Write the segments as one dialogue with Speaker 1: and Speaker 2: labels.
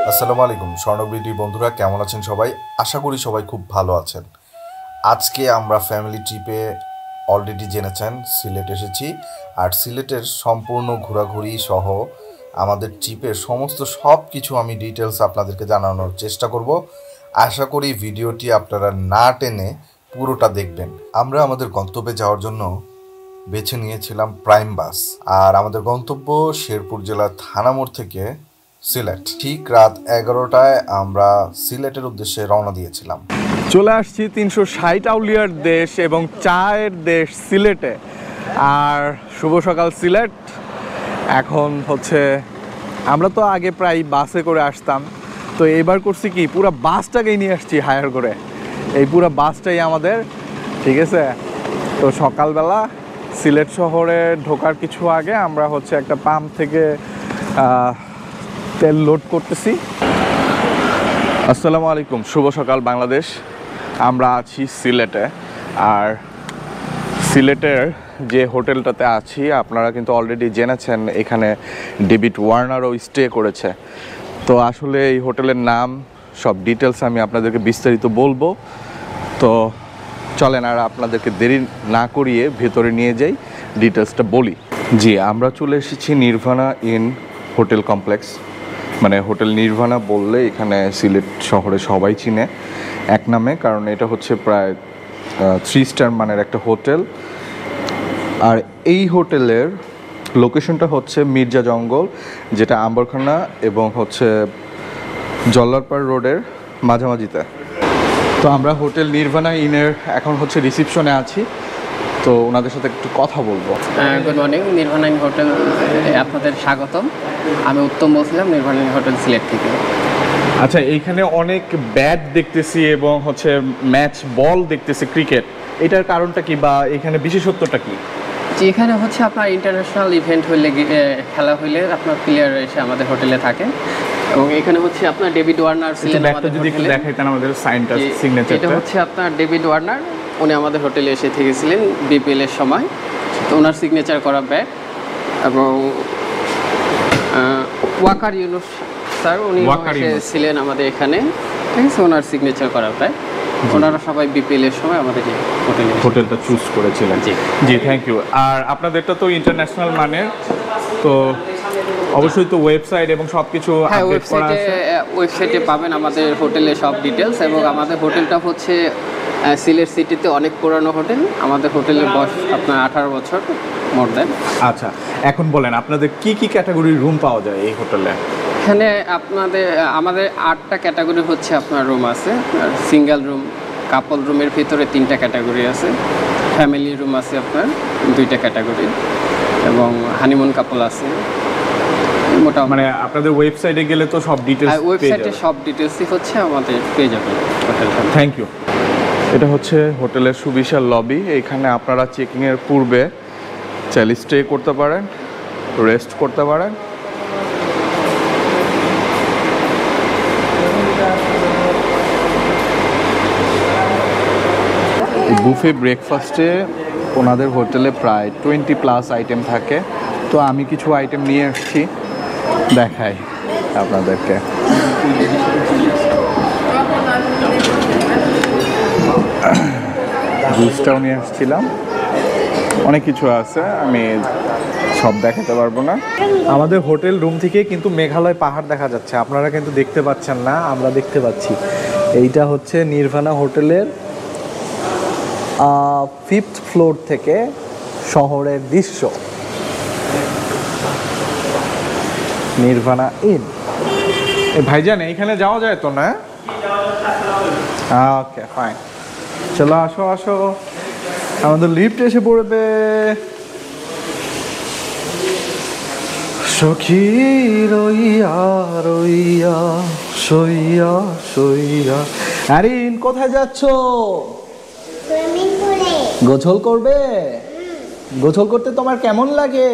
Speaker 1: আসসালামু আলাইকুম স্বর্ণবৃদ্ধি বন্ধুরা, কেমন আছেন সবাই? আশা করি সবাই খুব ভালো আছেন। আজকে আমরা ফ্যামিলি ট্রিপে অলরেডি জেনেছেন সিলেট এসেছি, আর সিলেটের সম্পূর্ণ ঘোরাঘুরি সহ আমাদের ট্রিপের সমস্ত সব কিছু আমি ডিটেলস আপনাদেরকে জানানোর চেষ্টা করব। আশা করি ভিডিওটি আপনারা না টেনে পুরোটা দেখবেন। আমরা আমাদের গন্তব্যে যাওয়ার জন্য বেছে নিয়েছিলাম প্রাইম বাস, আর আমাদের গন্তব্য শেরপুর জেলার থানামোড় থেকে সিলেট। ঠিক রাত 11টায় আমরা সিলেটের উদ্দেশ্যে রওনা দিয়েছিলাম।
Speaker 2: চলে আসছি 360 আউলিয়ার দেশ এবং চায়ের দেশ সিলেটে। আর শুভ সকাল সিলেট। এখন হচ্ছে আমরা তো আগে প্রায় বাসে করে আসতাম, তো এবার করছি কি পুরো বাসটাকেই নিয়ে আসছি হায়ার করে। এই পুরো বাসটাই আমাদের, ঠিক আছে। তো সকালবেলা সিলেট শহরে ঢোকার কিছু আগে আমরা হচ্ছে একটা পাম্প থেকে তেল লোড করতেছি। আসসালামু আলাইকুম, শুভ সকাল বাংলাদেশ। আমরা আছি সিলেটে, আর সিলেটের যে হোটেলটাতে আছি আপনারা কিন্তু অলরেডি জেনেছেন, এখানে ডেভিড ওয়ার্নারও স্টে করেছে। তো আসলে এই হোটেলের নাম সব ডিটেলস আমি আপনাদেরকে বিস্তারিত বলবো। তো চলেন আর আপনাদেরকে দেরি না করিয়ে ভেতরে নিয়ে যাই, ডিটেলসটা বলি। জি, আমরা চলে এসেছি নির্ভানা ইন হোটেল কমপ্লেক্স। মানে হোটেল নির্ভানা বললে এখানে সিলেট শহরে সবাই চিনে এক নামে, কারণ এটা হচ্ছে প্রায় 3 স্টার মানের একটা হোটেল। আর এই হোটেলের লোকেশনটা হচ্ছে মির্জা জঙ্গল, যেটা আম্বরখানা এবং হচ্ছে জল্লারপাড় রোডের মাঝামাঝিতে। তো আমরা হোটেল নির্ভানা ইনের এখন হচ্ছে রিসিপশনে আছি, তো ওনাদের সাথে একটু কথা বলবো।
Speaker 3: গুড মর্নিং, নির্ভানা ইন হোটেল আপনাদের স্বাগতম। আমি উত্তম বলছিলাম, নির্ভানা ইন হোটেল সিলেট থেকে।
Speaker 2: আচ্ছা, এইখানে অনেক ব্যাট দেখতেছি এবং হচ্ছে ম্যাচ বল দেখতেছি, ক্রিকেট। এটার কারণটা কি বা এখানে বিশেষত্বটা কি?
Speaker 3: যে এখানে হচ্ছে আপনার ইন্টারন্যাশনাল ইভেন্ট হইলে, খেলা হইলে আপনার প্লেয়ার এসে আমাদের হোটেলে থাকে। এবং এখানে হচ্ছে আপনার ডেভিড ওয়ার্নার ছিলেন আমাদের হোটেলে। যদি দেখাইতেন আমাদের সাইনটা, সিগনেচারটা। এটা হচ্ছে আপনার ডেভিড ওয়ার্নার, উনি আমাদের হোটেলে এসে থেকেছিলেন বিপিএল এর সময়। তো ওনার সিগনেচার করা ব্যাট। এবং ওয়াকার ইউনুস স্যার, উনি ছিলেন আমাদের এখানে, ঠিক আছে, ওনার সিগনেচার করা ব্যাট। ওনারা সবাই বিপিএল এর সময় আমাদের
Speaker 2: হোটেলটা চুজ করেছিলেন। জি, থ্যাংক ইউ। আর আপনাদেরটা তো ইন্টারন্যাশনাল মানের, তো অবশ্যই তো ওয়েবসাইট এবং সব কিছু আপডেট করা আছে।
Speaker 3: ওয়েবসাইটে পাবেন আমাদের হোটেলের সব ডিটেলস। এবং আমাদের হোটেলটা হচ্ছে সিলেট সিটিতে অনেক পুরানো হোটেল। আমাদের হোটেলের বয়স আপনার 18 বছর মোর দেন।
Speaker 2: আচ্ছা, এখন বলেন আপনাদের কি কি ক্যাটাগরির রুম পাওয়া যায় এই হোটেলে?
Speaker 3: এখানে আমাদের 8টা ক্যাটাগরি হচ্ছে আপনার রুম আছে। সিঙ্গেল রুম, কাপল রুমের ভিতরে 3টা ক্যাটাগরি আছে, ফ্যামিলি রুম আছে আপনার 2টা ক্যাটাগরি, এবং হানিমুন কাপল আছে। মোটামুটি
Speaker 2: মানে আপনাদের ওয়েবসাইটে গেলে তো সব ডিটেইলস পেয়ে যাবেন।
Speaker 3: ওয়েবসাইটে সব ডিটেইলসই হচ্ছে আমাদের পেয়ে যাবেন হোটেলটা।
Speaker 2: Thank you. এটা হচ্ছে হোটেলের সুবিশাল লবি। এখানে আপনারা চেকিংয়ের পূর্বে চাইলে স্টে করতে পারেন, রেস্ট করতে পারেন। বুফে ব্রেকফাস্টে ওনাদের হোটেলে প্রায় 20+ আইটেম থাকে। তো আমি কিছু আইটেম নিয়ে এসেছি, দেখাই আপনাদেরকে। জুসটাও নিয়ে আসছিলাম, অনেক কিছু আছে, আমি সব দেখাতে পারবো না। আমাদের হোটেল রুম থেকে কিন্তু মেঘালয় পাহাড় দেখা যাচ্ছে, আপনারা কিন্তু দেখতে পাচ্ছেন না, আমরা দেখতে পাচ্ছি। এইটা হচ্ছে নির্ভানা হোটেলের 5th ফ্লোর থেকে শহরের দৃশ্য। নির্ভানা ইন। ভাইজান এইখানে যাওয়া যায় তো না? ওকে ফাইন, চলো আসো আসো, আমাদের লিফট এসে পড়বে। সখী রইয়া রইয়া সইয়া সইয়া। আরিন কোথায় যাচ্ছ? গোসল করবে? গোসল করতে তোমার কেমন লাগে?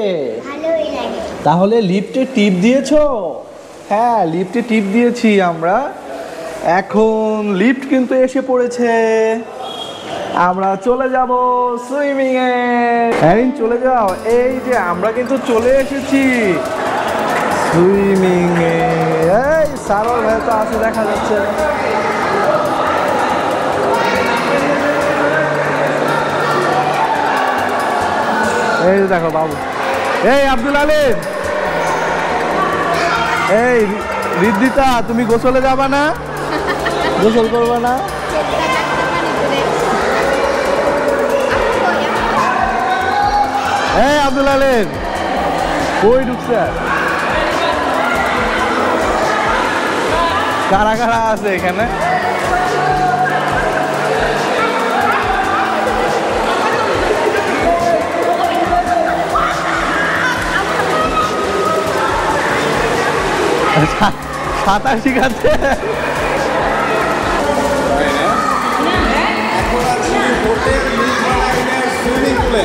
Speaker 4: ভালোই লাগে।
Speaker 2: তাহলে লিফটে টিপ দিয়েছো? হ্যাঁ, লিফটে টিপ দিয়েছি আমরা। এখন লিফট কিন্তু এসে পড়েছে, আমরা চলে যাব সুইমিং এ। আরিন চলে যাও, এই যে আমরা কিন্তু চলে এসেছি সুইমিং এ। এই সারল ভাই তো আছে দেখা যাচ্ছে। এই দেখো বাবু, এই আব্দুল আলিম, এই রিদ্দিতা, তুমি গোসলে যাবা না? গোসল করবা না? এই আব্দুল আলিম কই ঢুকছে? কারা কারা আছে এখানে? সাঁতার শিখাচ্ছে। সুইমিং পুলে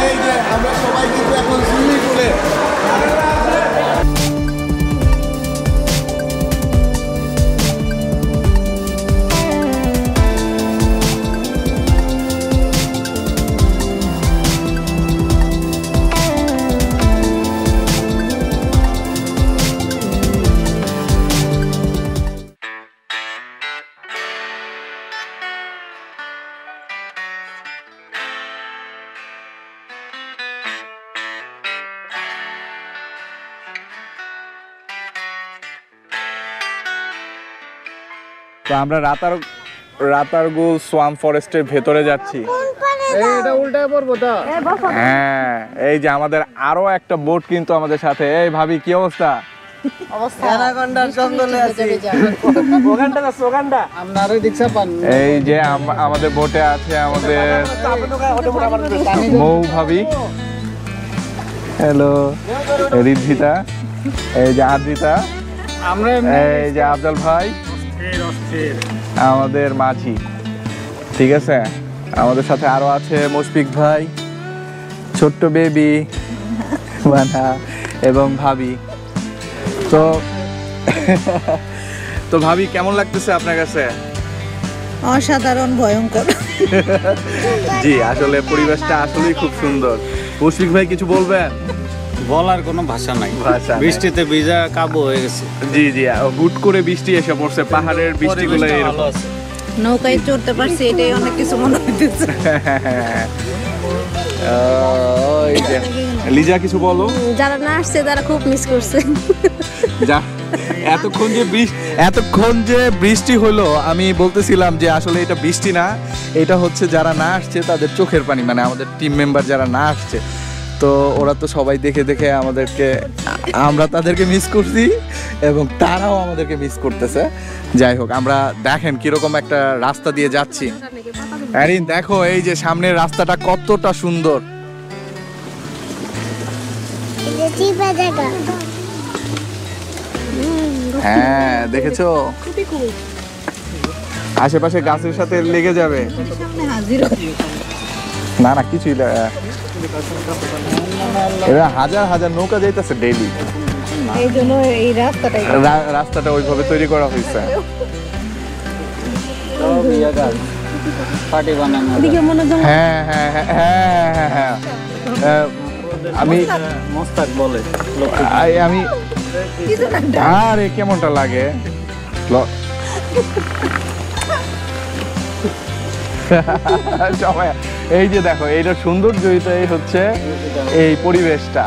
Speaker 2: এই যে আমরা সবাই কিন্তু এখন সুইমিং পুলে। তো আমরা রাতারগুল সোয়াম ফরেস্টের ভেতরে যাচ্ছি।
Speaker 3: এটা উল্টায় পড়বো তো।
Speaker 2: হ্যাঁ, এই যে আমাদের আরো একটা বোট কিন্তু আমাদের সাথে। এই ভাবি কি অবস্থা? এই যে আমাদের বোটে আছে আমাদের মৌ ভাবি, হ্যালো রিদ্ধিতা, এই যে আদ্রিতা, এই যে আফজাল ভাই, আমাদের মাঝি, ঠিক আছে। আমাদের সাথে আরো আছে মুশফিক ভাই, ছোট্ট বেবি মানা এবং ভাবি। তো ভাবি কেমন লাগতেছে আপনার কাছে?
Speaker 4: অসাধারণ, ভয়ঙ্কর।
Speaker 2: জি, আসলে পরিবেশটা আসলেই খুব সুন্দর। মুশফিক ভাই কিছু বলবেন?
Speaker 5: বলার কোনো ভাষা নাই, বৃষ্টিতে ভিজা কাবু হয়ে গেছে।
Speaker 2: জি জি, হুট করে বৃষ্টি এসে পড়ছে, পাহাড়ের বৃষ্টিগুলো এরকম।
Speaker 4: নৌকায় চড়তে পারছি, এটাই অনেক কিছু মনে হইতেছে।
Speaker 2: ওই যে লিজা কিছু বলো।
Speaker 4: যারা না আসছে তারা খুব মিস করছে।
Speaker 2: এতক্ষণ যে বৃষ্টি হলো, আমি বলতেছিলাম যে আসলে এটা বৃষ্টি না, এটা হচ্ছে যারা না আসছে তাদের চোখের পানি, মানে আমাদের টিম মেম্বার যারা না আসছে। তো ওরা তো সবাই দেখে দেখে আমরা তাদেরকে মিস করছি এবং তারাও আমাদেরকে মিস করতেছে। যাই হোক, আমরা দেখেন কিরকম একটা রাস্তা দিয়ে যাচ্ছি। আরিন দেখো, এই যে সামনের রাস্তাটা কতটা সুন্দর। হ্যাঁ দেখেছো, আশেপাশে গাছের সাথে লেগে যাবে। না না কিছুই, এরা হাজার হাজার নৌকা যাইতেছে ডেইলি,
Speaker 4: এই জন্য এই রাস্তাটা
Speaker 2: ওইভাবে তৈরি করা হয়েছে।
Speaker 5: পার্টি বানানো।
Speaker 2: হ্যাঁ হ্যাঁ হ্যাঁ হ্যাঁ হ্যাঁ হ্যাঁ আমি
Speaker 5: মোস্তাক বলে
Speaker 2: আমি আরে কেমনটা লাগে এই যে দেখো এইটা সৌন্দর্যই হচ্ছে এই পরিবেশটা।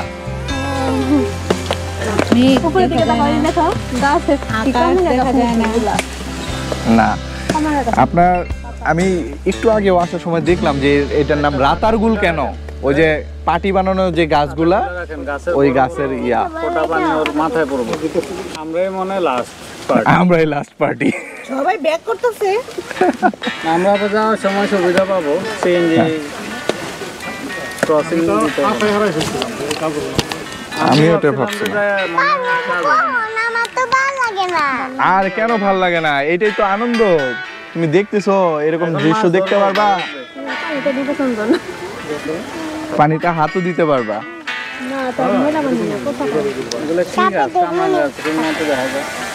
Speaker 2: না আপনার আমি একটু আগেও আসার সময় দেখলাম যে এটার নাম রাতারগুল কেন, ওই যে পাটি বানানো যে গাছগুলা ওই গাছের ইয়া
Speaker 5: ওর মাথায় পড়বো। আমরাই মনে
Speaker 2: আমরাই লাস্ট পার্টি।
Speaker 4: সবাই ব্যাক করতেছে,
Speaker 5: আমরা তো যাওয়ার সময় সুবিধা পাবো সিএনজি ক্রসিং দিতে।
Speaker 2: আমি ওটা ভাবছি আর কেন ভাল লাগে না, এটাই তো আনন্দ। তুমি দেখতেছো এরকম দৃশ্য দেখতে পারবা, পানিটা হাতও দিতে পারবা।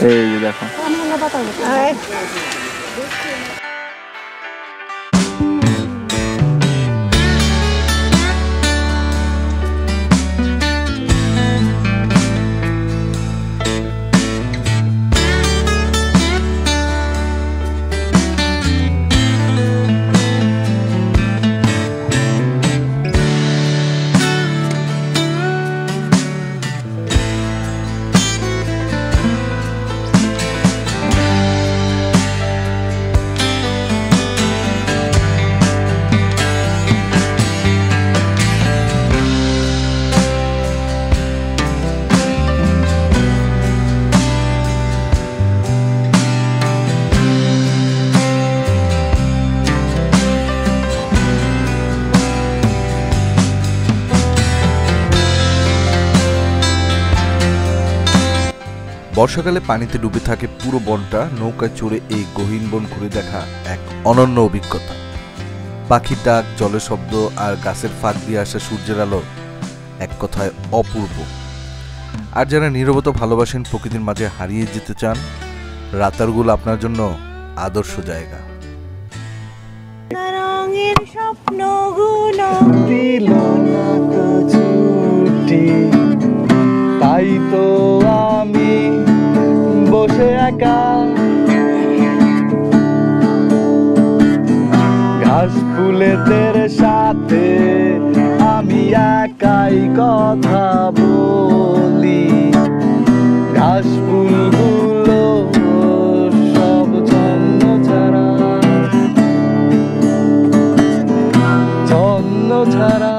Speaker 2: এই দেখো
Speaker 1: বর্ষাকালে পানিতে ডুবে থাকে পুরো বনটা। নৌকায় চড়ে এই গহীন বন ঘুরে দেখা এক অনন্য অভিজ্ঞতা। পাখির ডাক, জলের শব্দ আর গাছের ফাঁক দিয়ে আসা সূর্যের আলো এক কথায় অপূর্ব। আর যারা নীরবতা ভালোবাসেন, প্রকৃতির মাঝে হারিয়ে যেতে চান, রাতারগুল আপনার জন্য আদর্শ জায়গা।
Speaker 4: রঙের স্বপ্নগুলো
Speaker 2: দিল না তো ছুটি, তাই তো আমি বসে একা ঘাস ফুলেদের সাথে আমি একাই কথা বলি। ঘাস ফুলগুলো সব ছন্ন ছাড়া, ছন্ন ছাড়া।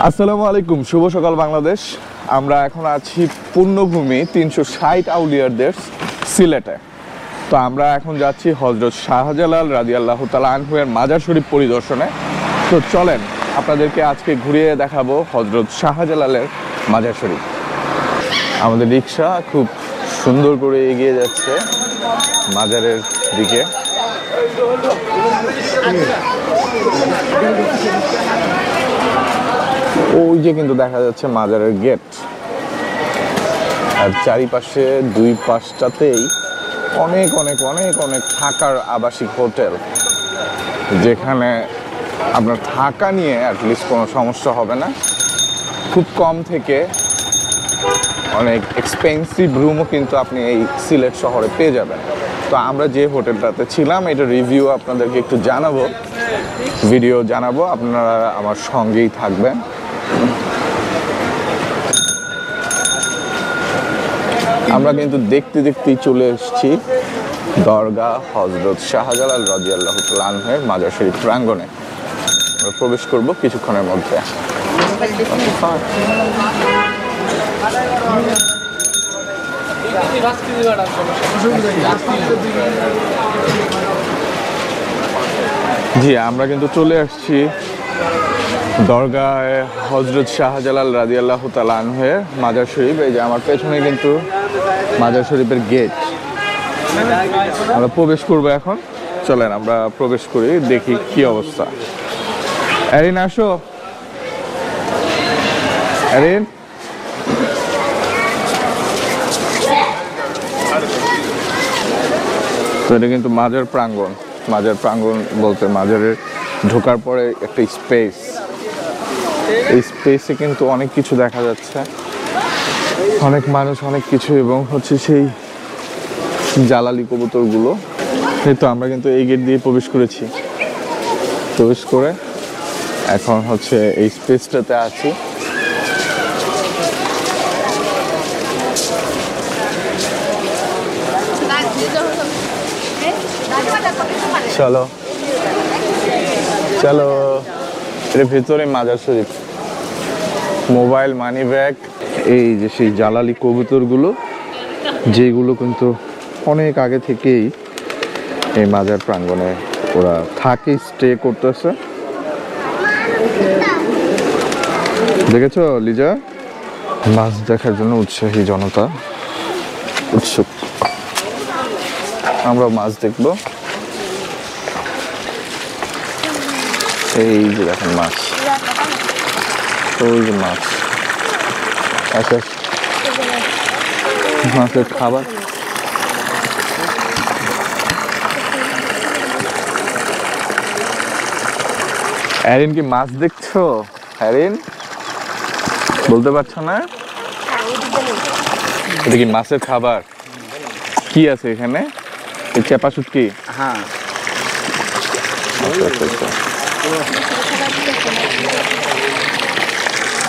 Speaker 2: আসসালামু আলাইকুম, শুভ সকাল বাংলাদেশ। আমরা এখন আছি পুণ্যভূমি 360 আউলিয়ারদের সিলেটে। তো আমরা এখন যাচ্ছি হযরত শাহজালাল রাদিয়াল্লাহু তাআলা আনহু এর মাজার শরীফ পরিদর্শনে। তো চলেন আপনাদেরকে আজকে ঘুরিয়ে দেখাবো হযরত শাহজালালের মাজার শরীফ। আমাদের রিক্সা খুব সুন্দর করে এগিয়ে যাচ্ছে মাজারের দিকে। ওই যে কিন্তু দেখা যাচ্ছে মাজারের গেট, আর চারিপাশে দুই পাশটাতেই অনেক অনেক অনেক অনেক থাকার আবাসিক হোটেল, যেখানে আপনার থাকা নিয়ে অ্যাটলিস্ট কোনো সমস্যা হবে না। খুব কম থেকে অনেক এক্সপেন্সিভ রুমও কিন্তু আপনি এই সিলেট শহরে পেয়ে যাবেন। তো আমরা যে হোটেলটাতে ছিলাম এটা রিভিউ আপনাদেরকে একটু জানাবো, ভিডিও জানাবো, আপনারা আমার সঙ্গেই থাকবেন। আমরা কিন্তু দেখতে দেখতেই চলে এসেছি দরগা হযরত শাহজালাল রাদিয়াল্লাহু তাআলা আনহুর মাজার শরীফ প্রাঙ্গণে। আমরা প্রবেশ করব কিছুক্ষণের মধ্যে। জি, আমরা কিন্তু চলে আসছি দরগায় হযরত শাহজালাল রাদিয়াল্লাহু তাআলা আনহুর মাজার শরীফ। এই যে আমার পেছনে কিন্তু মাজার শরীফের গেট, আমরা প্রবেশ করব এখন। চলেন আমরা প্রবেশ করি, দেখি কি অবস্থা। এরিন আসো। অ্যারিন তো এটা কিন্তু মাজার প্রাঙ্গণ বলতে মাজারের ঢোকার পরে একটা স্পেস, এই স্পেসে কিন্তু অনেক কিছু দেখা যাচ্ছে, অনেক মানুষ, অনেক কিছু, এবং হচ্ছে সেই জালালি কবুতরগুলো। এই তো আমরা কিন্তু এই গেট দিয়ে প্রবেশ করে এখন হচ্ছে এই স্পেসটাতে আছি। চলো চলো, এর ভিতরে মাজার শরীফ, মোবাইল, মানি ব্যাগ, এই যে সেই জালালি কবুতরগুলো যেগুলো কিন্তু অনেক আগে থেকেই এই মাজার প্রাঙ্গণে ওরা থাকে, স্টে করতেছে। দেখেছো লিজা? মাছ দেখার জন্য উৎসাহী জনতা, উৎসুক। আমরা মাছ দেখবো। এই যে দেখেন মাছ, ওই যে মাছ, আচ্ছা মাছের খাবার। অ্যারিন কি মাছ দেখছো? অ্যারিন বলতে পারছো না? এটা কি মাছের খাবার? কি আছে এখানে? চেপা শুটকি?
Speaker 5: হ্যাঁ।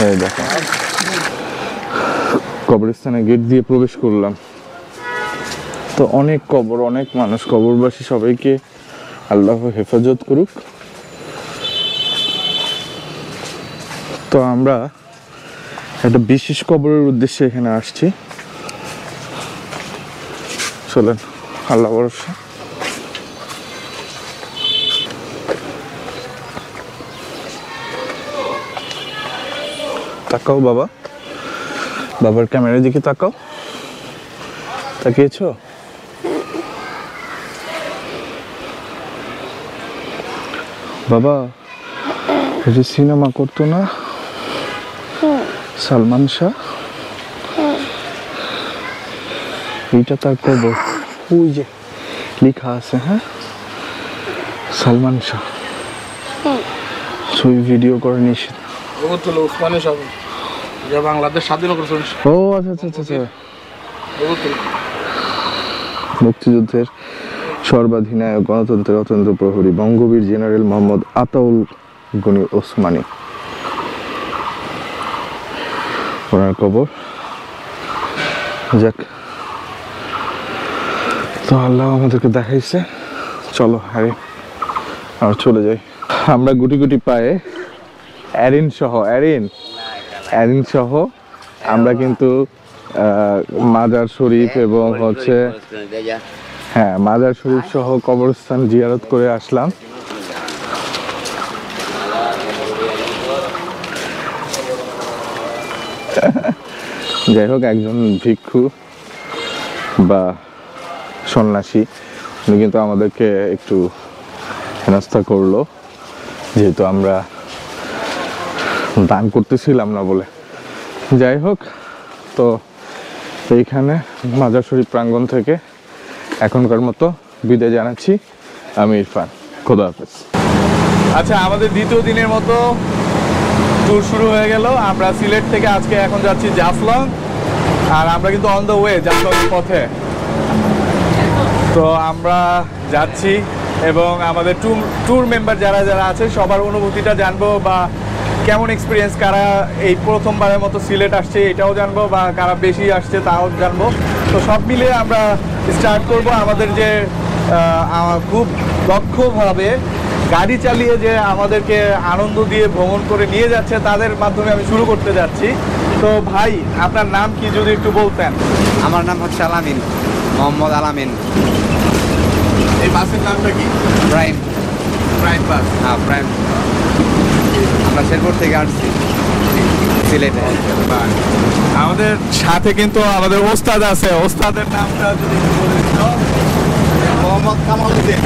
Speaker 2: এই দেখো কবরস্থানে গেট দিয়ে প্রবেশ করলাম, তো অনেক কবর, অনেক মানুষ, কবরবাসী সবাইকে আল্লাহ হেফাজত করুক। তো আমরা একটা বিশেষ কবরের উদ্দেশ্যে এখানে আসছি, চলেন আল্লাহ ভরসা। তাকাও বাবা, বাবার ক্যামেরার দিকে তাকাও, তাকিয়েছো? বাবা এটা সিনেমা করতো না সালমান শাহ, এইটা তার কবর, ওই যে লেখা আছে, হ্যাঁ সালমান শাহ। ছবি ভিডিও করে নিষেধ।
Speaker 5: বাংলাদেশ স্বাধীন করেছেন।
Speaker 2: ও আচ্ছা আচ্ছা আচ্ছা, মুক্তিযুদ্ধের সর্বাধিনায়ক, গণতন্ত্রের অতন্ত্র প্রহরী বঙ্গবীর জেনারেল মোহাম্মদ আতাউল গনি ওসমানী, ওনার কবর। যাক, তো আল্লাহ আমাদেরকে দেখাইছে, চলো আরে আর চলে যাই। আমরা গুটি গুটি পায়ে অ্যারিন সহ আমরা কিন্তু মাজার শরীফ এবং হচ্ছে হ্যাঁ মাজার শরীফ সহ কবরস্থান জিয়ারত করে আসলাম। যাই হোক, একজন ভিক্ষু বা সন্ন্যাসী উনি কিন্তু আমাদেরকে একটু হেনস্থা করলো, যেহেতু আমরা দান করতেছিলাম না বলে। যাই হোক, তো এইখানে মাজার শরীফ প্রাঙ্গণ থেকে এখনকার মতো বিদায় জানাচ্ছি। আমি ইরফান, খোদা হাফেজ। আচ্ছা, আমাদের দ্বিতীয় দিনের মতো ট্যুর শুরু হয়ে গেল। আমরা সিলেট থেকে আজকে এখন যাচ্ছি জাফলং, আর আমরা কিন্তু অন দ্য ওয়ে জাফলংয়ের পথে। তো আমরা যাচ্ছি এবং আমাদের ট্যুর মেম্বার যারা যারা আছে সবার অনুভূতিটা জানবো, বা কেমন এক্সপিরিয়েন্স, কারা এই প্রথমবারের মতো সিলেট আসছে এটাও জানবো, বা কারা বেশি আসছে তাও জানবো। তো সব মিলিয়ে আমরা স্টার্ট করব আমাদের যে খুব দক্ষভাবে গাড়ি চালিয়ে যে আমাদেরকে আনন্দ দিয়ে ভ্রমণ করে নিয়ে যাচ্ছে তাদের মাধ্যমে আমি শুরু করতে যাচ্ছি। তো ভাই, আপনার নাম কি যদি একটু বলতেন?
Speaker 6: আমার নাম হচ্ছে আলামিন, মোহাম্মদ আলামিন।
Speaker 2: এই বাসের নামটা কি?
Speaker 6: প্রাইম
Speaker 2: বাস।
Speaker 6: হ্যাঁ, প্রাইম। আমরা শেরপুর থেকে আসছি সিলেটে।
Speaker 2: আমাদের সাথে কিন্তু আমাদের ওস্তাদ আছে, ওস্তাদের নামটা যদি একটু বলে দিত।
Speaker 6: মোহাম্মদ কামালউদ্দিন।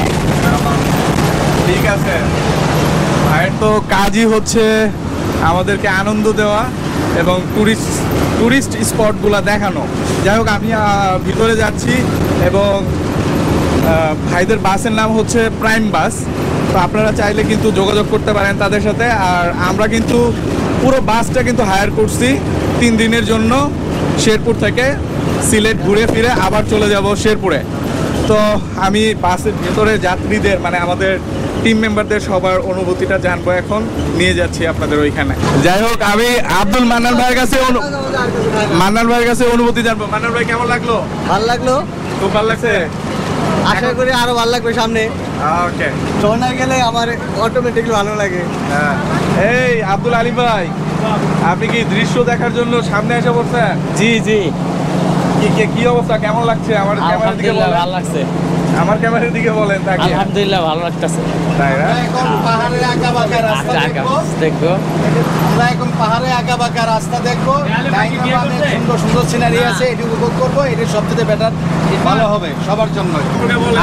Speaker 2: ঠিক আছে, ভাইয়ের তো কাজই হচ্ছে আমাদেরকে আনন্দ দেওয়া, এবং টুরিস্ট স্পটগুলো দেখানো। যাই হোক, আমি ভিতরে যাচ্ছি এবং ভাইদের বাসের নাম হচ্ছে প্রাইম বাস। তো আপনারা চাইলে কিন্তু যোগাযোগ করতে পারেন তাদের সাথে। আর আমরা কিন্তু পুরো বাসটা কিন্তু হায়ার করছি 3 দিনের জন্য, শেরপুর থেকে সিলেট ঘুরে ফিরে আবার চলে যাব শেরপুরে। তো আমি বাসের ভেতরে যাত্রীদের মানে আমাদের টিম মেম্বারদের সবার অনুভূতিটা জানবো, এখন নিয়ে যাচ্ছি আপনাদের ওইখানে। যাই হোক, আমি আব্দুল মান্নান ভাইয়ের কাছে অনুভূতি জানবো। মান্নান ভাই, কেমন লাগলো?
Speaker 6: ভালো লাগলো,
Speaker 2: খুব ভালো লাগছে।
Speaker 6: আশা করি আরো ভালো লাগবে সামনে।
Speaker 2: ওকে,
Speaker 6: চলে গেলে আমার অটোমেটিকলি ভালো লাগে।
Speaker 2: এই আব্দুল আলী ভাই, আপনি কি দৃশ্য দেখার জন্য সামনে এসে পড়ছেন?
Speaker 5: জি জি।
Speaker 2: কি অবস্থা, কেমন লাগছে? আমার ক্যামেরার দিকে বলেন।
Speaker 5: ভালো লাগছে।
Speaker 2: আমার ক্যামেরার দিকে বলেন।
Speaker 5: আলহামদুলিল্লাহ ভালো লাগতেছে।
Speaker 2: তাই না?
Speaker 6: এখন পাহাড়ে আঁকা বাঁকা রাস্তা
Speaker 5: দেখবো।
Speaker 6: আমরা এখন পাহাড়ে আঁকা বাঁকা রাস্তা দেখবো, সুন্দর সুন্দর সিনারি আছে, এটি উপভোগ করবো। এটি সবচেয়ে বেটার, ভালো হবে সবার জন্য।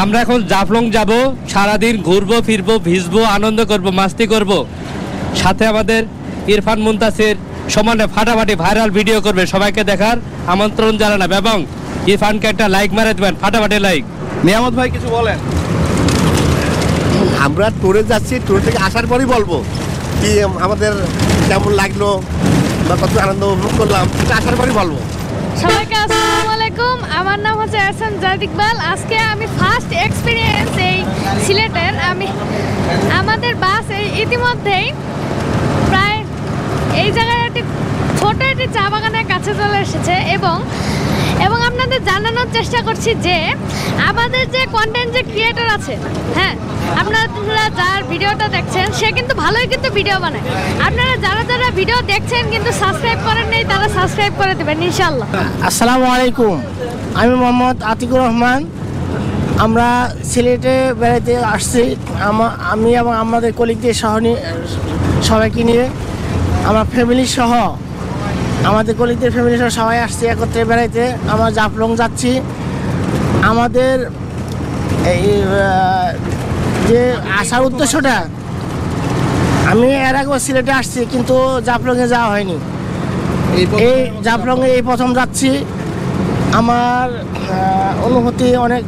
Speaker 5: আমরা এখন জাফলং যাব, সারাদিন ঘুরবো ফিরবো, ভিজবো, আনন্দ করব, মাস্তি করব। সাথে আমাদের ইরফান মুনতাসির সমানে ফাটাফাটি ভাইরাল ভিডিও করবে, সবাইকে দেখার আমন্ত্রণ জানালাম। এবং ইরফানকে একটা লাইক মারে দেবেন, ফাটাফাটি লাইক।
Speaker 2: নিয়ামত ভাই, কিছু বলেন।
Speaker 7: আমরা ট্যুরে যাচ্ছি, ট্যুর থেকে আসার পরই বলবো কি আমাদের কেমন লাগলো বা কত আনন্দ উপভোগ করলাম, সেটা আসার পরই বলবো।
Speaker 8: সবাইকে আসসালামু আলাইকুম, আমার নাম হচ্ছে এহসান জাহিদ ইকবাল। আজকে আমি ফার্স্ট এক্সপিরিয়েন্স এই সিলেটের। আমাদের বাস ইতিমধ্যেই প্রায় এই জায়গায় একটি ছোট একটি চা বাগানের কাছে চলে এসেছে এবং আপনাদের জানানোর চেষ্টা করছি যে আমাদের যে কন্টেন্ট যে ক্রিয়েটর আছে, হ্যাঁ, আপনারা যার ভিডিওটা দেখছেন সে কিন্তু ভালোই কিন্তু ভিডিও বানায়। আপনারা যারা ভিডিও দেখছেন কিন্তু সাবস্ক্রাইব করেন নাই, তারা সাবস্ক্রাইব করে দেবেন ইনশাআল্লাহ।
Speaker 9: আসসালামু আলাইকুম, আমি মোহাম্মদ আতিকুর রহমান। আমরা সিলেটে বেড়াতে আসছি, আমি এবং আমাদের কলিগদের সবাইকে নিয়ে, আমার ফ্যামিলি সহ, আমাদের কলিগদের ফ্যামিলি সহ সবাই আসছি একত্রে বেড়াইতে। আমরা জাফলং যাচ্ছি। আমাদের এই যে আসার উদ্দেশ্যটা, আমি এর আগেও সিলেটে আসছি কিন্তু জাফলংয়ে যাওয়া হয়নি। এই জাফলংয়ে এই প্রথম যাচ্ছি। আমার অনুভূতি অনেক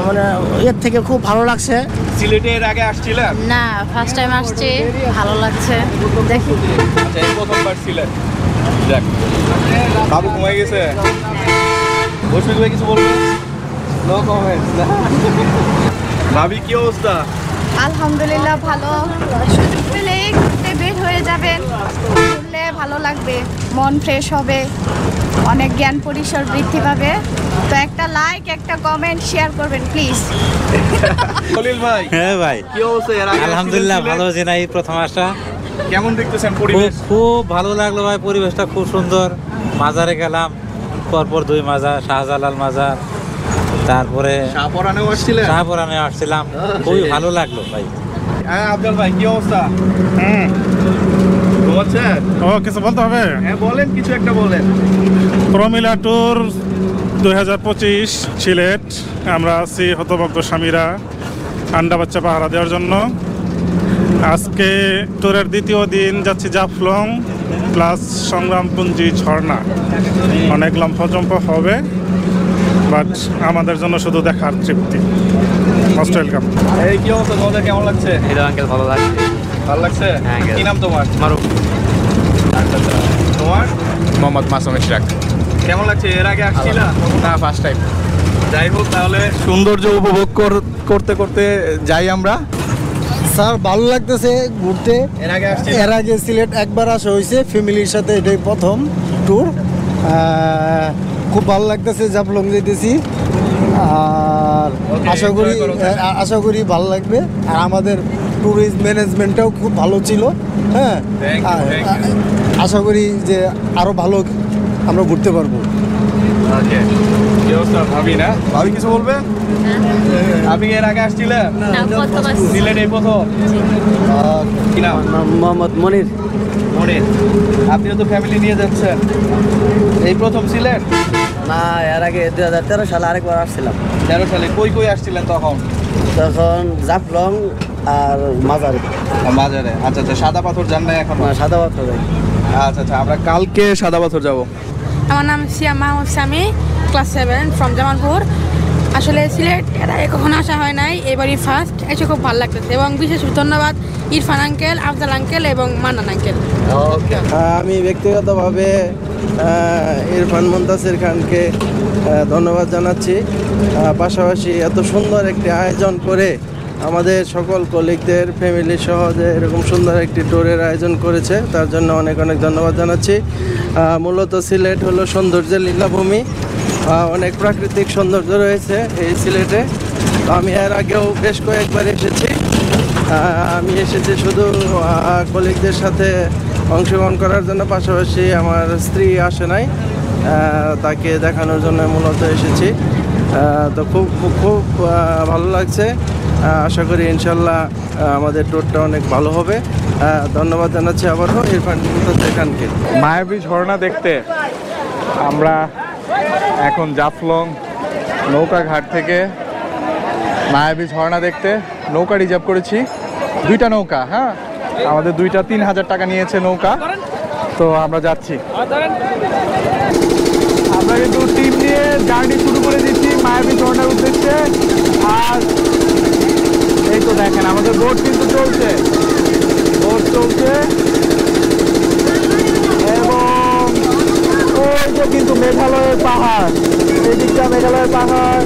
Speaker 9: মানে এর থেকে খুব ভালো লাগছে।
Speaker 2: সিলেটে এর আগে আসছিলেন?
Speaker 8: না, ফার্স্ট টাইম আসছি, ভালো লাগছে। দেখি,
Speaker 2: আচ্ছা, এই প্রথমবার সিলেট। দেখ, বাবু ঘুমাই গেছে। বসে ভাই, কিছু বলবেন? No comments. ভাবি, কি অবস্থা?
Speaker 8: আলহামদুলিল্লাহ ভালো। সুযোগ পেলে ঘুরতে বের হয়ে যাবেন, ঘুরলে ভালো লাগবে, মন ফ্রেশ হবে, অনেক জ্ঞান পরিসর বৃদ্ধি পাবে। তো একটা লাইক, একটা কমেন্ট, শেয়ার করবেন প্লিজ।
Speaker 2: খলিল ভাই।
Speaker 5: হ্যাঁ ভাই,
Speaker 2: কি অবস্থা?
Speaker 5: আলহামদুলিল্লাহ ভালো আছি। না, এই প্রথম আসা।
Speaker 2: কেমন দেখতেছেন পরিবেশ?
Speaker 5: খুব ভালো লাগলো ভাই, পরিবেশটা খুব সুন্দর। মাজারে গেলাম, পরপর 2 মাজার, শাহজালাল মাজার, তারপরে শাহপরানে আসছিলাম। খুবই ভালো লাগলো ভাই।
Speaker 2: হ্যাঁ আব্দুল ভাই, কি অবস্থা?
Speaker 10: কিছু বলতে হবে?
Speaker 2: হ্যাঁ বলেন, কিছু একটা বলেন।
Speaker 10: প্রমিলা ট্যুর 2025 সিলেট। আমরা আছি হতভগ্ন স্বামীরা আন্ডা বাচ্চা পাহারা দেওয়ার জন্য। আজকে ট্যুরের দ্বিতীয় দিন, যাচ্ছি জাফলং প্লাস সংগ্রামপুঞ্জি ঝর্ণা। অনেক লম্ফজম্প হবে, বাট আমাদের জন্য শুধু দেখার তৃপ্তি। Most welcome.
Speaker 2: এই কি অবস্থা তোমাদের, কেমন লাগছে?
Speaker 5: এই আঙ্কেল, ভালো লাগছে।
Speaker 2: ভালো লাগছে? কি নাম তোমার?
Speaker 5: মারুফ।
Speaker 2: আচ্ছা, তোমার?
Speaker 11: মোহাম্মদ মাসুম ইশরাক।
Speaker 2: কেমন লাগছে? এর আগে আসছিলা?
Speaker 11: না, ফার্স্ট টাইম।
Speaker 2: যাই হোক, তাহলে সৌন্দর্য উপভোগ করতে করতে যাই আমরা।
Speaker 12: স্যার, ভালো লাগতেছে ঘুরতে। এর আগে সিলেট একবার আসা হয়েছে ফ্যামিলির সাথে, এটাই প্রথম ট্যুর। খুব ভালো লাগতেছে, জাফলং যেতেছি। আর আশা করি ভালো লাগবে। আর আমাদের ট্যুরিস্ট ম্যানেজমেন্টটাও খুব ভালো ছিল। হ্যাঁ, আশা করি যে আরও ভালো আমরা ঘুরতে পারবো।
Speaker 2: ভাবি না, ভাবি কিছু বলবে? আপনি এর আগে আসছিলেন? সিলেট এই প্রথম? কি নাম?
Speaker 6: মোহাম্মদ মনির।
Speaker 2: মনির, আপনিও তো ফ্যামিলি নিয়ে যাচ্ছেন, এই প্রথম সিলেট?
Speaker 6: না, এর আগে 2013 সালে আরেকবার আসছিলাম।
Speaker 2: 13 সালে কই আসছিলেন তখন?
Speaker 6: জাফলং আর মাজারে।
Speaker 2: মাজারে, আচ্ছা। সাদা পাথর যান নাই এখন?
Speaker 6: সাদা পাথর যাই।
Speaker 2: আচ্ছা আচ্ছা, আমরা কালকে সাদা পাথর যাব।
Speaker 13: আমার নাম সিয়াম মাহমুদ সামি, ক্লাস 7 ফ্রম জামালপুর। আসলে সিলেট এর আগে কখনো আসা হয় নাই, এবারই ফার্স্ট এসে খুব ভালো লাগতেছে এবং বিশেষ ধন্যবাদ ইরফান আঙ্কেল, আফজাল আঙ্কেল এবং মান্নান আঙ্কেল।
Speaker 14: আমি ব্যক্তিগতভাবে ইরফান মুনতাসির খানকে ধন্যবাদ জানাচ্ছি। পাশাপাশি এত সুন্দর একটি আয়োজন করে আমাদের সকল কলিগদের ফ্যামিলি সহ যে এরকম সুন্দর একটি ট্যুরের আয়োজন করেছে তার জন্য অনেক অনেক ধন্যবাদ জানাচ্ছি। মূলত সিলেট হলো সৌন্দর্যের লীলাভূমি, অনেক প্রাকৃতিক সৌন্দর্য রয়েছে এই সিলেটে। আমি এর আগেও বেশ কয়েকবার এসেছি। আমি এসেছি শুধু কলিগদের সাথে অংশগ্রহণ করার জন্য, পাশাপাশি আমার স্ত্রী আসে নাই, তাকে দেখানোর জন্য মূলত এসেছি। তো খুব খুব ভালো লাগছে। আশা করি ইনশাল্লাহ আমাদের ট্যুরটা অনেক ভালো হবে। ধন্যবাদ জানাচ্ছি আবারও ইরফান মুনতাসির খানকে।
Speaker 2: মায়াবী ঝর্ণা দেখতে আমরা এখন জাফলং নৌকা ঘাট থেকে মায়াবী ঝর্ণা দেখতে নৌকা রিজার্ভ করেছি, 2টা নৌকা। হ্যাঁ, আমাদের 2টা 3000 টাকা নিয়েছে নৌকা। তো আমরা যাচ্ছি, আমরা কিন্তু টিম নিয়ে জার্নি শুরু করে দিচ্ছি মায়াবী ঝর্ণার উদ্দেশ্যে। আর এই তো দেখেন আমাদের বোট কিন্তু চলছে, বোট চলছে এবং ওই যে কিন্তু মেঘালয়ের পাহাড়, এই দিকটা মেঘালয়ের পাহাড়।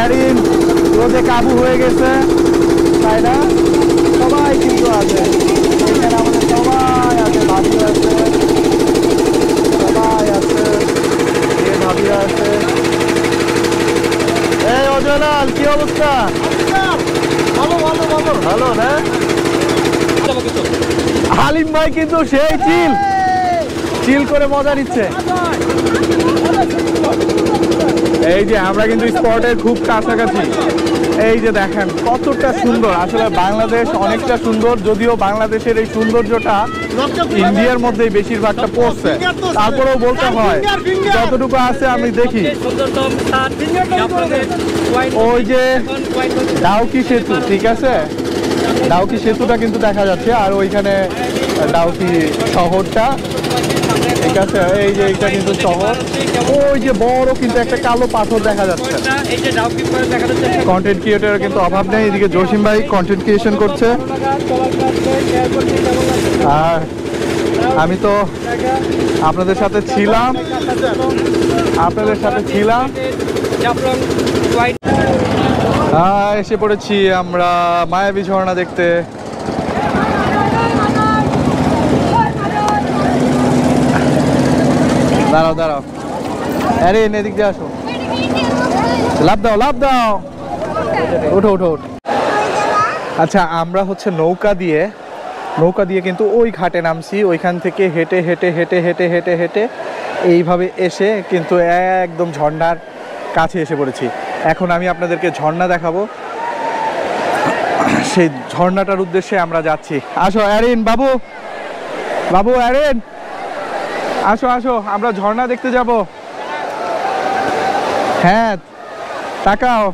Speaker 2: এরিন রোদে কাবু হয়ে গেছে, তাই না? সবাই কিন্তু আছে এখানে, আমাদের সবাই আছে, ভাবি আছে, সবাই আছে, ভাবি আছে। এই অজয়লাল, কি অবস্থা? ভালো ভালো ভালো ভালো না? হালিম ভাই কিন্তু সেই চিল করে মজা নিচ্ছে। এই যে আমরা কিন্তু স্পটের খুব কাছাকাছি। এই যে দেখেন কতটা সুন্দর, আসলে বাংলাদেশ অনেকটা সুন্দর, যদিও বাংলাদেশের এই সৌন্দর্যটা ইন্ডিয়ার মধ্যেই বেশিরভাগটা পড়ছে, তারপরেও বলতে হয় যতটুকু আছে আমি দেখি। ওই যে ডাউকি সেতু, ঠিক আছে, ডাউকি সেতুটা কিন্তু দেখা যাচ্ছে, আর ওইখানে ডাউকি শহরটা, ঠিক আছে। এই যে এইটা কিন্তু শহর, ওই যে বড় কিন্তু একটা কালো পাথর দেখা যাচ্ছে। কন্টেন্ট ক্রিয়েটরের কিন্তু অভাব নেই, এদিকে জসিম ভাই কন্টেন্ট ক্রিয়েশন করছে। আর আমি তো আপনাদের সাথে ছিলাম, এসে পড়েছি আমরা মায়াবী ঝর্ণা দেখতে। দাঁড়াও দাঁড়াও, আরে এদিক দিয়ে আসো, লাভ দাও লাভ দাও, ওঠো ওঠো ওঠো। আচ্ছা, আমরা হচ্ছে নৌকা দিয়ে কিন্তু ওই ঘাটে নামছি, ওইখান থেকে হেঁটে হেঁটে হেঁটে হেঁটে হেঁটে হেঁটে এইভাবে এসে কিন্তু একদম ঝর্ণার কাছে এসে পড়েছি। এখন আমি আপনাদেরকে ঝর্ণা দেখাবো, সেই ঝর্ণাটার উদ্দেশ্যে আমরা যাচ্ছি। আসো অ্যারিন, বাবু বাবু অ্যারিন, আসো আসো, আমরা ঝর্ণা দেখতে যাব। হ্যাঁ তাকাও,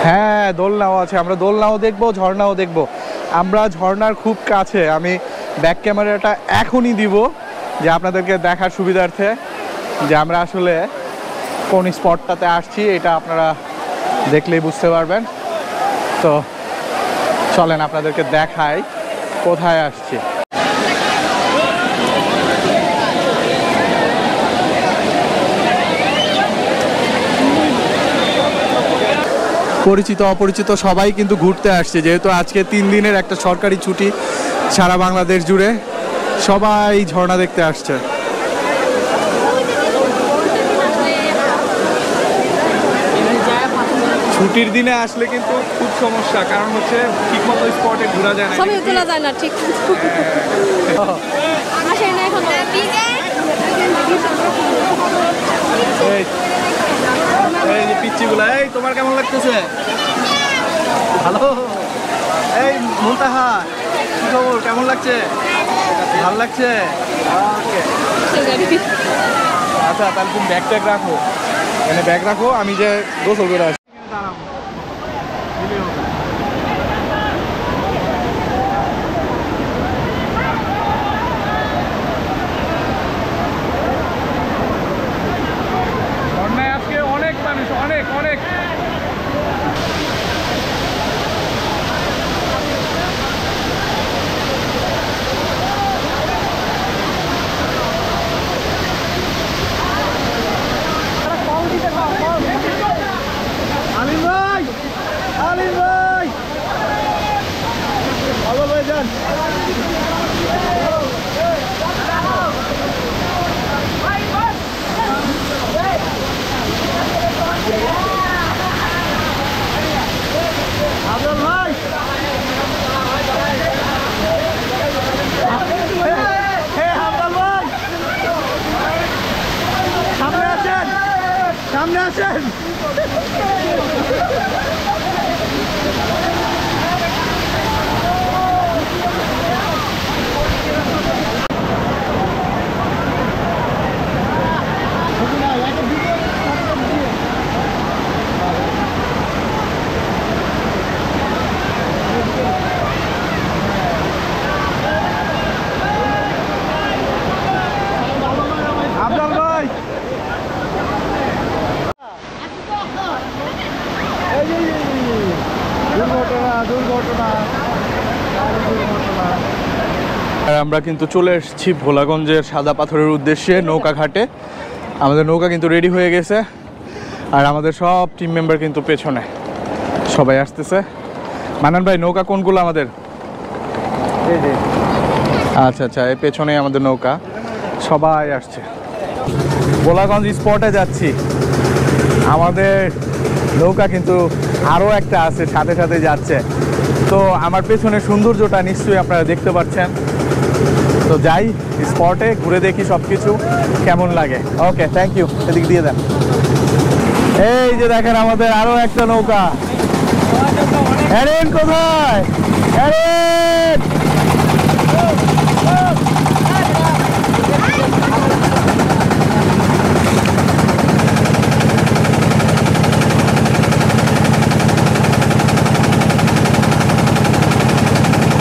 Speaker 2: হ্যাঁ দোলনাও আছে, আমরা দোলনাও দেখবো, ঝর্ণাও দেখবো। আমরা ঝর্ণার খুব কাছে, আমি ব্যাক ক্যামেরাটা এখনই দিব যে আপনাদেরকে দেখার সুবিধার্থে যে আমরা আসলে কোন স্পটটাতে আসছি, এটা আপনারা দেখলেই বুঝতে পারবেন। তো চলেন আপনাদেরকে দেখাই কোথায় আসছি। পরিচিত অপরিচিত সবাই কিন্তু ঘুরতে আসছে, যেহেতু আজকে 3 দিনের একটা সরকারি ছুটি সারা বাংলাদেশ জুড়ে, সবাই ঝর্ণা দেখতে আসছে। ছুটির দিনে আসলে কিন্তু খুব সমস্যা, কারণ হচ্ছে ঠিক মতো স্পটে ঘোরা যায় না,
Speaker 15: ছবি তোলা যায় না ঠিক।
Speaker 2: এই যে পিচ্চিগুলা, এই তোমার কেমন লাগতেছে? ভালো। এই মুনতাহা, কি খবর, কেমন লাগছে? ভালো লাগছে। আচ্ছা তাহলে তুমি ব্যাগ ট্যাগ রাখো, এখানে ব্যাগ রাখো, আমি যে গোসল করে আসি।
Speaker 9: আসেন।
Speaker 2: আর আমরা কিন্তু চলে এসেছি ভোলাগঞ্জের সাদা পাথরের উদ্দেশ্যে নৌকা ঘাটে। আমাদের নৌকা কিন্তু রেডি হয়ে গেছে আর আমাদের সব টিম মেম্বার কিন্তু পেছনে সবাই আসতেছে। মানান ভাই নৌকা কোনগুলো আমাদের? আচ্ছা আচ্ছা, এই পেছনে আমাদের নৌকা, সবাই আসছে। ভোলাগঞ্জ স্পটে যাচ্ছি, আমাদের নৌকা কিন্তু আরও একটা আছে সাথে সাথে যাচ্ছে। তো আমার পেছনে সৌন্দর্যটা নিশ্চয়ই আপনারা দেখতে পাচ্ছেন। তো যাই স্পটে, ঘুরে দেখি সব কিছু কেমন লাগে। ওকে, থ্যাংক ইউ। এদিক দিয়ে দেন। এই যে দেখেন আমাদের আরও একটা নৌকা। এরেন কোথায়? এরেন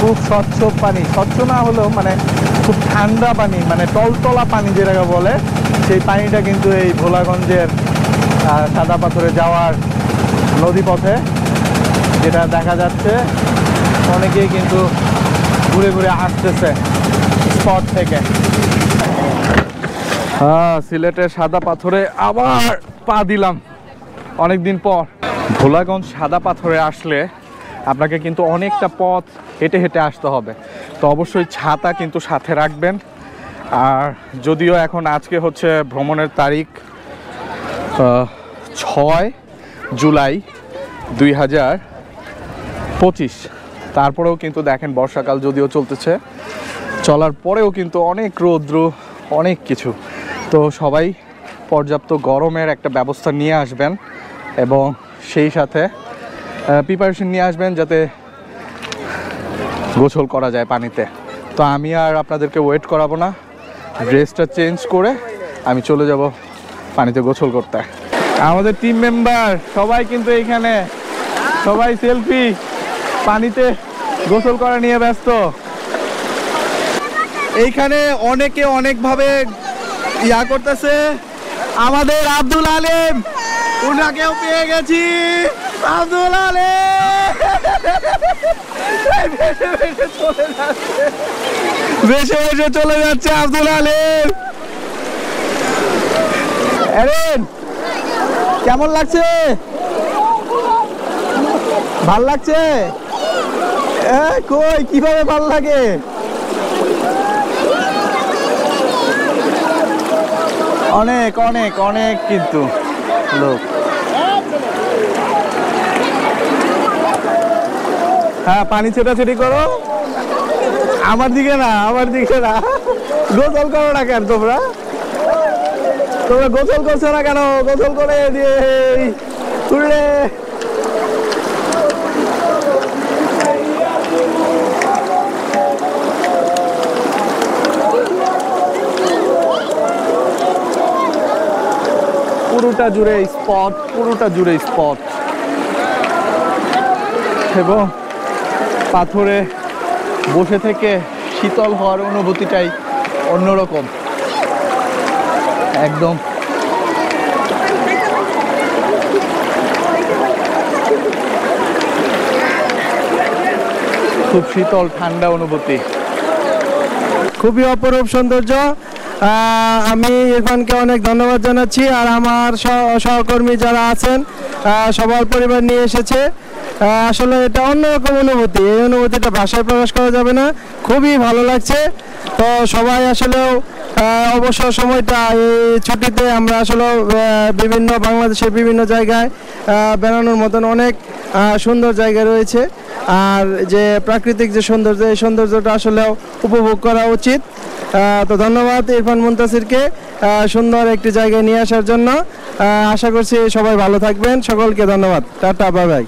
Speaker 2: খুব স্বচ্ছ পানি, স্বচ্ছ না হলেও মানে খুব ঠান্ডা পানি, মানে টলটলা পানি যেটাকে বলে, সেই পানিটা কিন্তু এই ভোলাগঞ্জের সাদা পাথরে যাওয়ার নদীপথে যেটা দেখা যাচ্ছে। অনেকেই কিন্তু ঘুরে ঘুরে আসতেছে স্পট থেকে। সিলেটের সাদা পাথরে আবার পা দিলাম অনেকদিন পর। ভোলাগঞ্জ সাদা পাথরে আসলে আপনাকে কিন্তু অনেকটা পথ হেঁটে হেঁটে আসতে হবে, তো অবশ্যই ছাতা কিন্তু সাথে রাখবেন। আর যদিও এখন আজকে হচ্ছে ভ্রমণের তারিখ 6 জুলাই 2025, তারপরেও কিন্তু দেখেন বর্ষাকাল যদিও চলতেছে, চলার পরেও কিন্তু অনেক রৌদ্র, অনেক কিছু। তো সবাই পর্যাপ্ত গরমের একটা ব্যবস্থা নিয়ে আসবেন এবং সেই সাথে প্রিপারেশন নিয়ে আসবেন যাতে গোসল করা যায় পানিতে। তো আমি আর আপনাদেরকে ওয়েট করাবো না, ড্রেসটা চেঞ্জ করে আমি চলে যাব পানিতে গোসল করতে। আমাদের টিম মেম্বার সবাই কিন্তু এইখানে, সবাই সেলফি, পানিতে গোসল করা নিয়ে ব্যস্ত। এইখানে অনেকে অনেকভাবে ইয়া করতেছে। আমাদের আব্দুল আলিম, উনাকেও পেয়ে গেছি। আব্দুল আলিম ভেসে ভেসে চলে যাচ্ছে আব্দুল আলিম। এরেন কেমন লাগছে? ভাল লাগছে? কই কিভাবে ভাল লাগে? অনেক অনেক অনেক কিন্তু লোক। হ্যাঁ, পানি ছোটাছুটি করো, আমার দিকে না, আমার দিকে না। গোসল করো না কেন তোমরা? তোমরা গোসল করছো না কেন? গোসল করে দিয়ে তুললে পুরোটা জুড়ে স্পট, পুরোটা জুড়ে স্পট এবং পাথরে বসে থেকে শীতল হওয়ার অনুভূতিটাই অন্যরকম একদম। খুব শীতল ঠান্ডা অনুভূতি,
Speaker 9: খুবই অপরূপ সৌন্দর্য। আমি ইরফানকে অনেক ধন্যবাদ জানাচ্ছি, আর আমার সহকর্মী যারা আছেন সবার পরিবার নিয়ে এসেছে। আসলে এটা অন্যরকম অনুভূতি, এই অনুভূতিটা ভাষায় প্রকাশ করা যাবে না, খুবই ভালো লাগছে। তো সবাই আসলেও অবসর সময়টা এই ছুটিতে আমরা আসলে বিভিন্ন বাংলাদেশের বিভিন্ন জায়গায় বেড়ানোর মতন অনেক সুন্দর জায়গা রয়েছে, আর যে প্রাকৃতিক যে সৌন্দর্য, এই সৌন্দর্যটা আসলেও উপভোগ করা উচিত।
Speaker 14: তো ধন্যবাদ ইরফান মুনতাসিরকে সুন্দর একটি জায়গায় নিয়ে আসার জন্য। আশা করছি সবাই ভালো থাকবেন, সকলকে ধন্যবাদ, টাটা, বাই বাই।